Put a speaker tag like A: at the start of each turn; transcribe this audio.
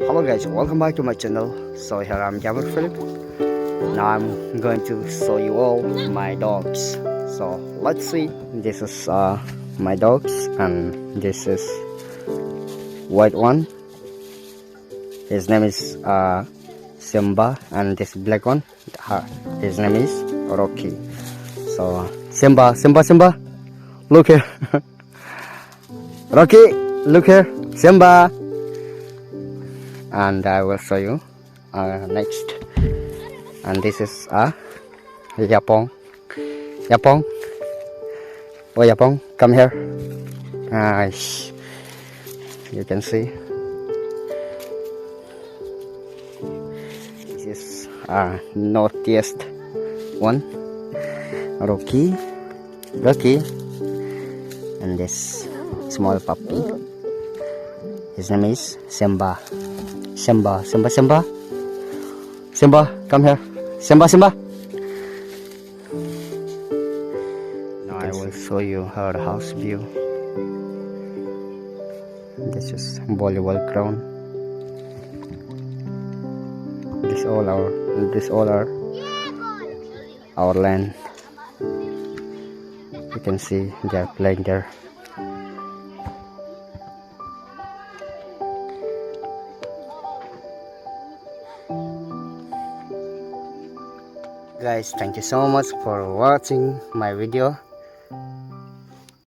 A: Hello guys, welcome back to my channel. So here I'm Gabriel Philip. Now I'm going to show you all my dogs. So let's see. This is my dogs, and this is white one. His name is Simba, and this black one, his name is Rocky. So Simba, look here. Rocky, look here. Simba. And I will show you next. And this is Yapong. Oh Yapong, come here. You can see this is northeast one, Rocky, and this small puppy. His name is Simba. Simba, come here. Simba. Now I will show you her house view. This is volleyball ground. This all are our land. You can see they are playing there. Guys, thank you so much for watching my video.